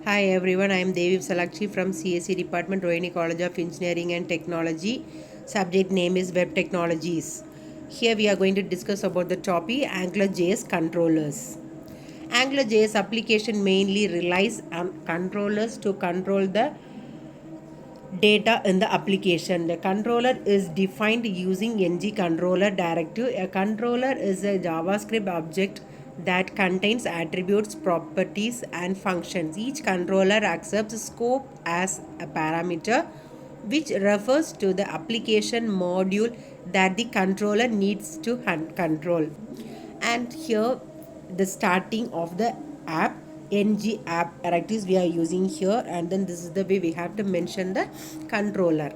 Hi everyone, I am Devi Salakshi from CSE Department, Rohini College of Engineering and Technology. Subject name is Web Technologies. Here we are going to discuss about the topic AngularJS controllers. AngularJS application mainly relies on controllers to control the data in the application. The controller is defined using ng controller directive. A controller is a JavaScript object that contains attributes, properties, and functions. Each controller accepts scope as a parameter, which refers to the application module that the controller needs to control. And here the starting of the app ng app directives we are using here, and then this is the way we have to mention the controller.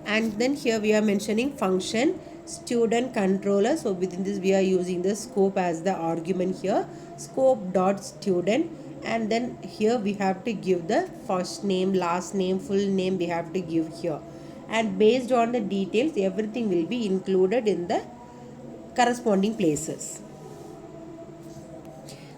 And then here we are mentioning function student controller. So within this we are using the scope as the argument here, scope dot student. And then here we have to give the first name, last name, full name we have to give here, and based on the details everything will be included in the corresponding places.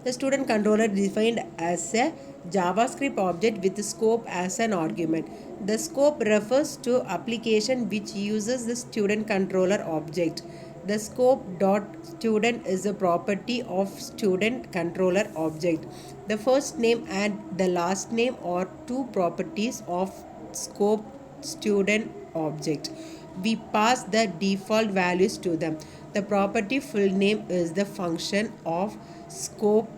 The student controller defined as a JavaScript object with scope as an argument. The scope refers to application which uses the student controller object. The scope dot student is a property of student controller object. The first name and the last name are two properties of scope student object. We pass the default values to them. The property full name is the function of scope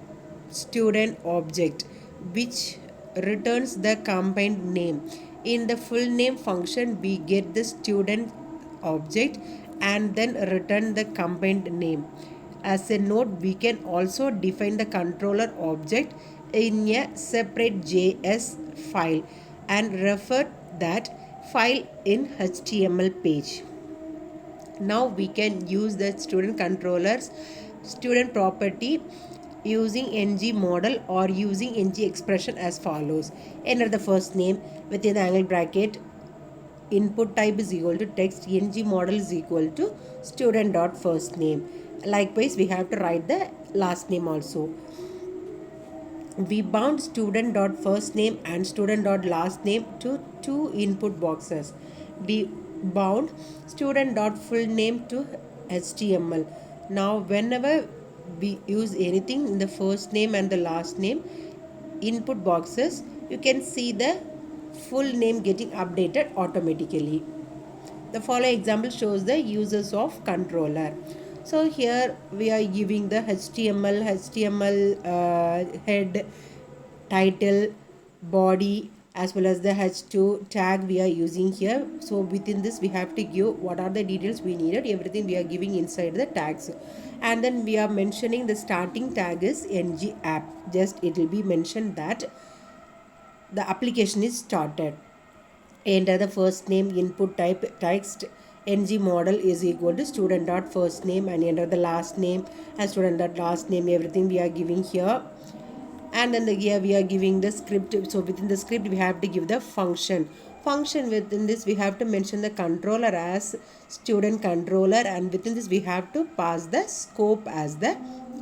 student object which returns the combined name. In the full name function we get the student object and then return the combined name. As a note, we can also define the controller object in a separate JS file and refer that file in HTML page. Now we can use the student controllers student property using ng model or using ng expression as follows. Enter the first name within the angle bracket, input type is equal to text, ng model is equal to student dot first name. Likewise we have to write the last name also. We bound student dot first name and student dot last name to two input boxes. We bound student dot full name to HTML. Now whenever we use anything in the first name and the last name input boxes, you can see the full name getting updated automatically. The following example shows the uses of controller. So here we are giving the HTML head, title, body, as well as the h2 tag we are using here. So within this we have to give what are the details we needed. Everything we are giving inside the tags, and then we are mentioning the starting tag is ng app. Just it will be mentioned that the application is started. Enter the first name, input type text, ng model is equal to student dot first name, and enter the last name as student dot last name. Everything we are giving here, and then here we are giving the script. So within the script we have to give the function. Within this we have to mention the controller as student controller, and within this we have to pass the scope as the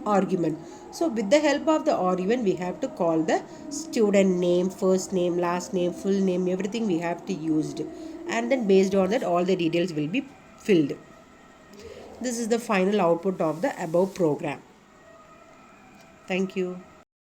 argument. So with the help of the argument we have to call the student name, first name, last name, full name, everything we have to used, and then based on that all the details will be filled. This is the final output of the above program. Thank you.